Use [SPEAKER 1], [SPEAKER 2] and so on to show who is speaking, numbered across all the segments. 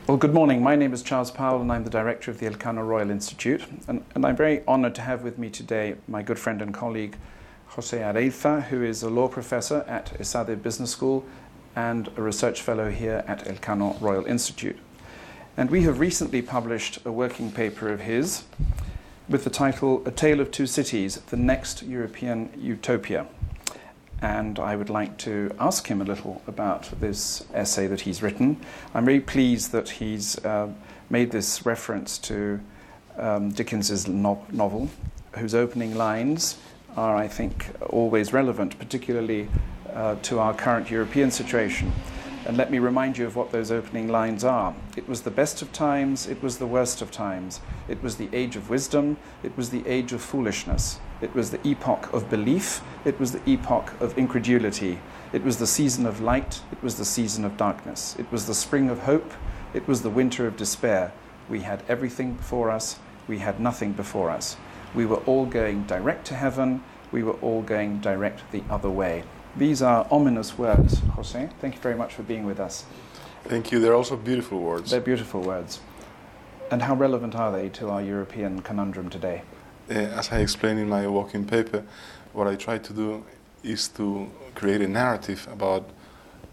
[SPEAKER 1] Well, good morning. My name is Charles Powell and I'm the director of the Elcano Royal Institute. And I'm very honored to have with me today my good friend and colleague, José Areilza, who is a law professor at ESADE Business School and a research fellow here at Elcano Royal Institute. And we have recently published a working paper of his with the title, A Tale of Two Cities, the Next European Utopia. And I would like to ask him a little about this essay that he's written. I'm very pleased that he's made this reference to Dickens's novel, whose opening lines are, I think, always relevant, particularly to our current European situation. And let me remind you of what those opening lines are. It was the best of times, it was the worst of times. It was the age of wisdom, it was the age of foolishness. It was the epoch of belief, it was the epoch of incredulity. It was the season of light, it was the season of darkness. It was the spring of hope, it was the winter of despair. We had everything before us, we had nothing before us. We were all going direct to heaven, we were all going direct the other way. These are ominous words, José. Thank you very much for being with us.
[SPEAKER 2] Thank you. They're also beautiful words.
[SPEAKER 1] They're beautiful words. And how relevant are they to our European conundrum today?
[SPEAKER 2] As I explained in my working paper, what I try to do is to create a narrative about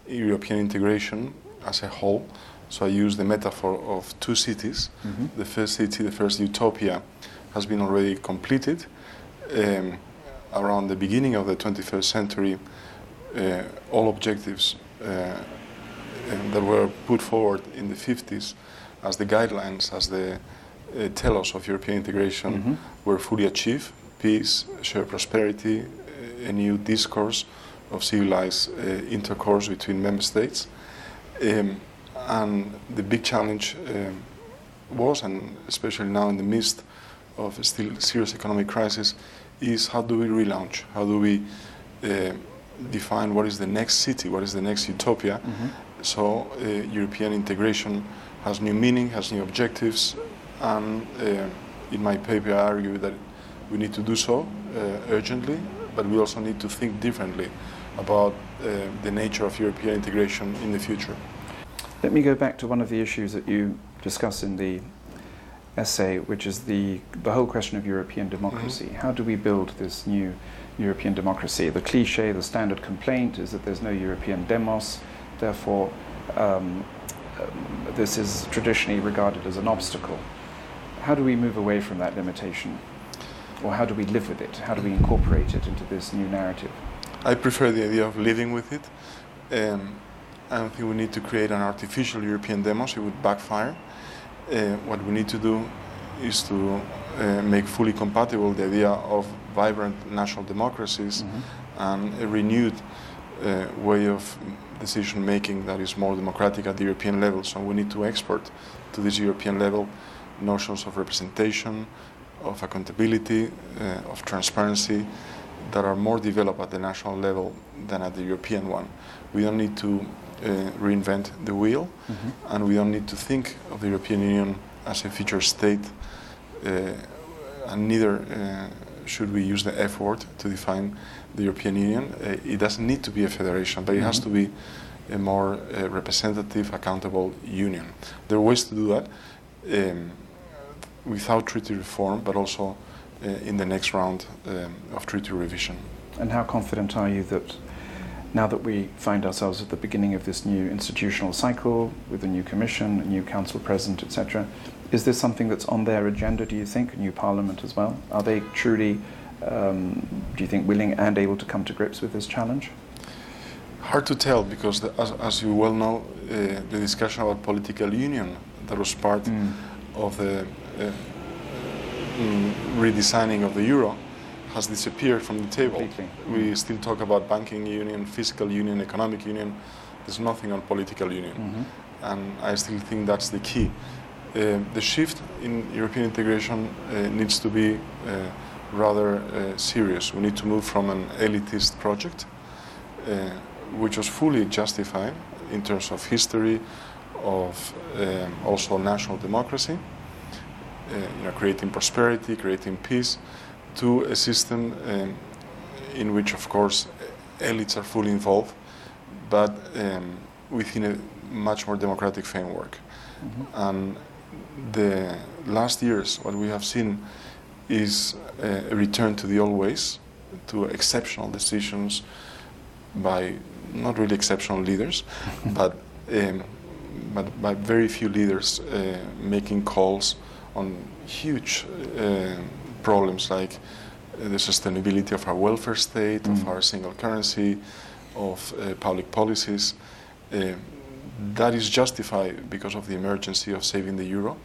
[SPEAKER 2] European integration as a whole. So I use the metaphor of two cities. Mm-hmm. The first city, the first utopia, has been already completed. Around the beginning of the 21st century, all objectives that were put forward in the 50s as the guidelines, as the telos of European integration, mm-hmm. were fully achieved. Peace, shared prosperity, a new discourse of civilized intercourse between member states. And the big challenge was, and especially now in the midst of a still serious economic crisis, is how do we relaunch? How do we define what is the next city, what is the next utopia? Mm-hmm. So European integration has new meaning, has new objectives, and in my paper I argue that we need to do so urgently, but we also need to think differently about the nature of European integration in the future.
[SPEAKER 1] Let me go back to one of the issues that you discuss in the essay, which is the whole question of European democracy. Mm-hmm. How do we build this new European democracy? The cliche, the standard complaint is that there's no European demos, therefore this is traditionally regarded as an obstacle. How do we move away from that limitation? Or how do we live with it? How do we incorporate it into this new narrative?
[SPEAKER 2] I prefer the idea of living with it. I don't think we need to create an artificial European demos, it would backfire. What we need to do is to make fully compatible the idea of vibrant national democracies, mm-hmm. and a renewed way of decision making that is more democratic at the European level. So we need to export to this European level notions of representation, of accountability, of transparency that are more developed at the national level than at the European one. We don't need to reinvent the wheel, mm-hmm. and we don't need to think of the European Union as a future state, and neither should we use the F word to define the European Union. It doesn't need to be a federation, but it mm-hmm. has to be a more representative, accountable union. There are ways to do that without treaty reform, but also in the next round of treaty revision.
[SPEAKER 1] And how confident are you that now that we find ourselves at the beginning of this new institutional cycle with a new commission, a new council president, etc., is this something that's on their agenda, do you think, a new parliament as well? Are they truly, do you think, willing and able to come to grips with this challenge?
[SPEAKER 2] Hard to tell, because as you well know, the discussion about political union that was part of the redesigning of the euro has disappeared from the table.
[SPEAKER 1] Completely.
[SPEAKER 2] We still talk about banking union, fiscal union, economic union. There's nothing on political union. Mm-hmm. And I still think that's the key. The shift in European integration needs to be rather serious. We need to move from an elitist project, which was fully justified in terms of history, of also national democracy, creating prosperity, creating peace, to a system in which, of course, elites are fully involved, but within a much more democratic framework. And the last years, what we have seen is a return to the old ways, to exceptional decisions by not really exceptional leaders, but by very few leaders making calls on huge problems like the sustainability of our welfare state, of our single currency, of public policies. That is justified because of the emergency of saving the euro,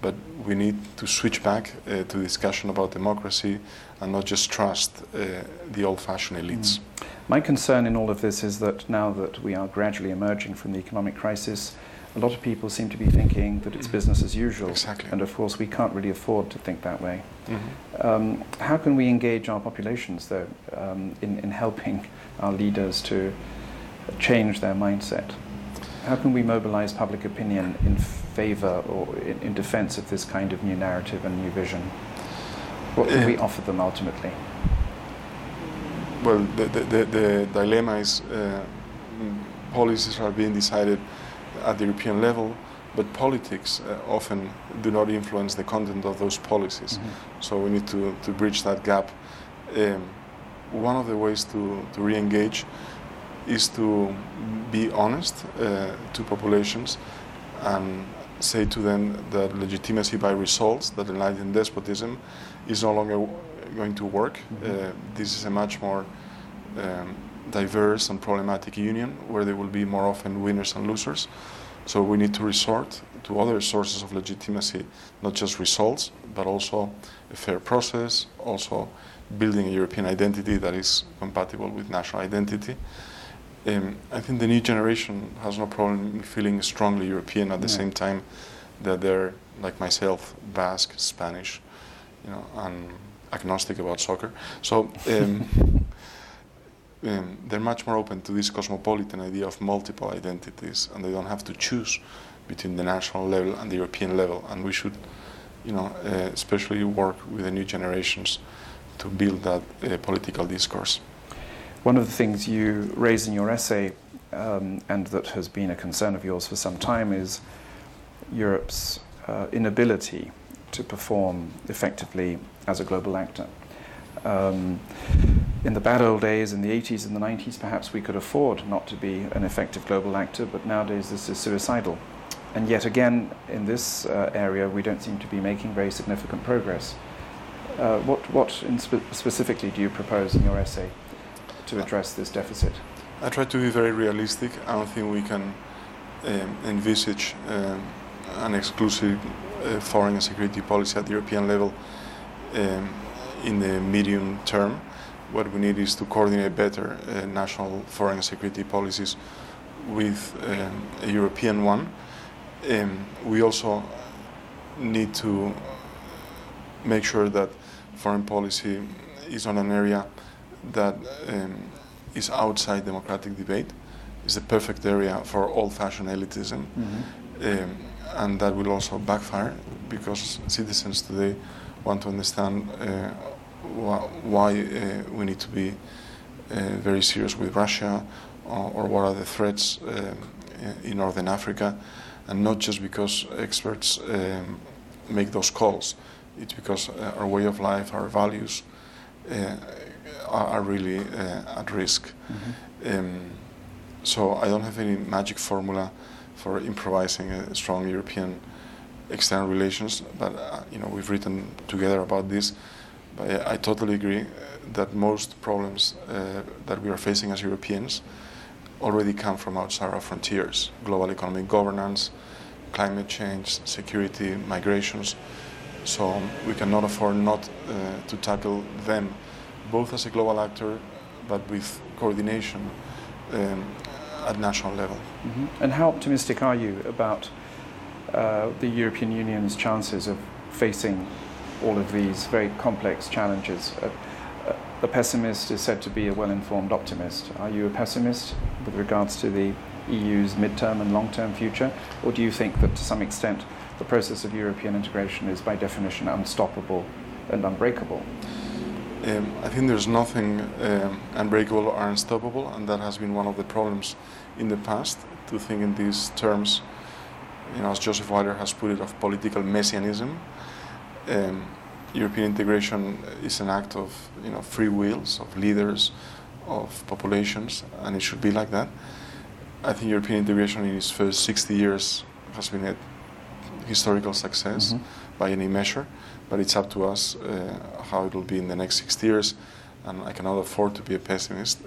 [SPEAKER 2] but we need to switch back to discussion about democracy and not just trust the old-fashioned elites.
[SPEAKER 1] My concern in all of this is that now that we are gradually emerging from the economic crisis, a lot of people seem to be thinking that it's business as usual.
[SPEAKER 2] Exactly.
[SPEAKER 1] And of course we can't really afford to think that way. How can we engage our populations, though, in helping our leaders to change their mindset? How can we mobilize public opinion in favor or in defense of this kind of new narrative and new vision? What can we offer them ultimately?
[SPEAKER 2] Well, the dilemma is policies are being decided at the European level, but politics often do not influence the content of those policies. So we need to bridge that gap. One of the ways to re-engage is to be honest to populations and say to them that legitimacy by results, that enlightened despotism, is no longer going to work. This is a much more diverse and problematic union where there will be more often winners and losers. So we need to resort to other sources of legitimacy, not just results, but also a fair process, also building a European identity that is compatible with national identity. I think the new generation has no problem feeling strongly European at the same time that they're, like myself, Basque, Spanish, and agnostic about soccer. So they're much more open to this cosmopolitan idea of multiple identities, and they don't have to choose between the national level and the European level. And we should, especially work with the new generations to build that political discourse.
[SPEAKER 1] One of the things you raise in your essay, and that has been a concern of yours for some time, is Europe's inability to perform effectively as a global actor. In the bad old days, in the 80s and the 90s, perhaps we could afford not to be an effective global actor, but nowadays this is suicidal. And yet again, in this area, we don't seem to be making very significant progress. What specifically do you propose in your essay to address this deficit?
[SPEAKER 2] I try to be very realistic. I don't think we can envisage an exclusive foreign and security policy at the European level in the medium term. What we need is to coordinate better national foreign and security policies with a European one. We also need to make sure that foreign policy is on an area that is outside democratic debate. It's the perfect area for old-fashioned elitism. And that will also backfire because citizens today want to understand why we need to be very serious with Russia or what are the threats in Northern Africa, and not just because experts make those calls. It's because our way of life, our values are really at risk. So I don't have any magic formula for improvising a strong European external relations, but we've written together about this. But I totally agree that most problems that we are facing as Europeans already come from outside our frontiers: global economic governance, climate change, security, migrations. So we cannot afford not to tackle them, both as a global actor, but with coordination at national level.
[SPEAKER 1] And how optimistic are you about the European Union's chances of facing all of these very complex challenges? A pessimist is said to be a well-informed optimist. Are you a pessimist with regards to the EU's midterm and long-term future? Or do you think that to some extent the process of European integration is by definition unstoppable and unbreakable?
[SPEAKER 2] I think there's nothing unbreakable or unstoppable, and that has been one of the problems in the past. to think in these terms, as Joseph Weiler has put it, of political messianism. European integration is an act of free wills, of leaders, of populations, and it should be like that. I think European integration in its first 60 years has been a historical success by any measure, but it's up to us how it will be in the next 60 years, and I cannot afford to be a pessimist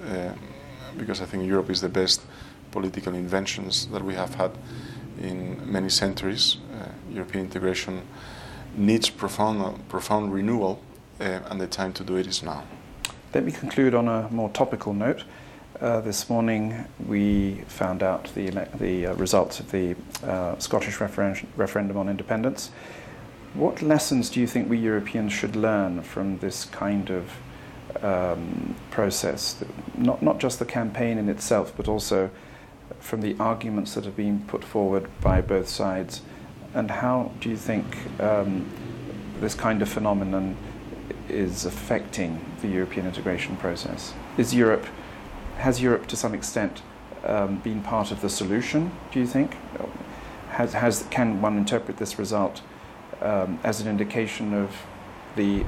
[SPEAKER 2] because I think Europe is the best political inventions that we have had in many centuries. European integration needs profound renewal, and the time to do it is now.
[SPEAKER 1] Let me conclude on a more topical note. This morning we found out the results of the Scottish referendum on independence. What lessons do you think we Europeans should learn from this kind of process? Not just the campaign in itself, but also from the arguments that have been put forward by both sides. And how do you think this kind of phenomenon is affecting the European integration process? Has Europe to some extent been part of the solution, do you think? Can one interpret this result as an indication of the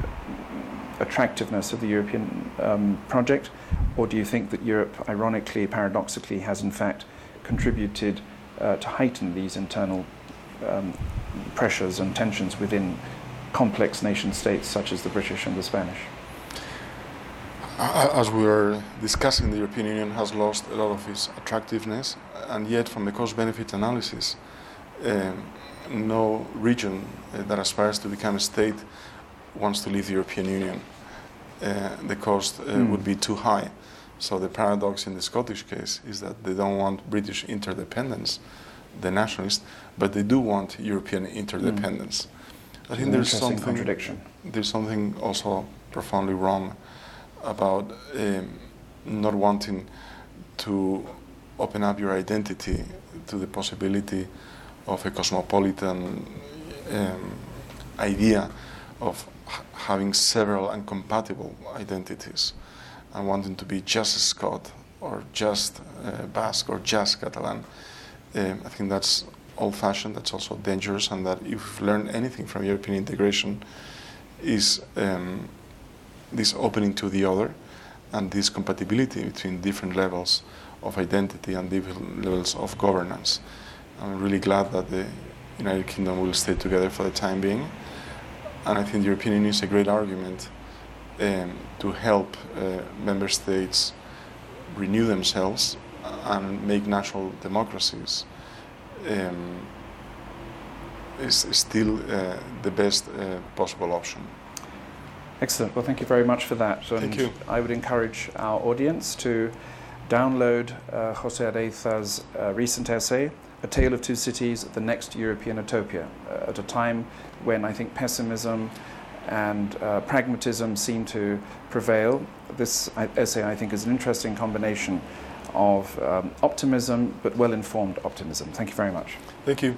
[SPEAKER 1] attractiveness of the European project? Or do you think that Europe, ironically, paradoxically, has in fact contributed to heighten these internal pressures and tensions within complex nation states such as the British and the Spanish?
[SPEAKER 2] As we were discussing, the European Union has lost a lot of its attractiveness, and yet from the cost-benefit analysis, no region that aspires to become a state wants to leave the European Union. The cost would be too high. So the paradox in the Scottish case is that they don't want British interdependence, the nationalists, but they do want European interdependence. I think there's something
[SPEAKER 1] contradiction.
[SPEAKER 2] There's something also profoundly wrong about not wanting to open up your identity to the possibility of a cosmopolitan idea of having several incompatible identities and wanting to be just Scot or just Basque or just Catalan. I think that's old-fashioned, that's also dangerous, and that if we've learned anything from European integration is this opening to the other and this compatibility between different levels of identity and different levels of governance. I'm really glad that the United Kingdom will stay together for the time being, and I think the European Union is a great argument to help member states renew themselves and make national democracies is still the best possible option.
[SPEAKER 1] Excellent. Well, thank you very much for that.
[SPEAKER 2] Thank you.
[SPEAKER 1] I would encourage our audience to download José Areiza's recent essay, A Tale of Two Cities, The Next European Utopia, at a time when I think pessimism and pragmatism seem to prevail. This essay, I think, is an interesting combination of optimism, but well-informed optimism. Thank you very much.
[SPEAKER 2] Thank you.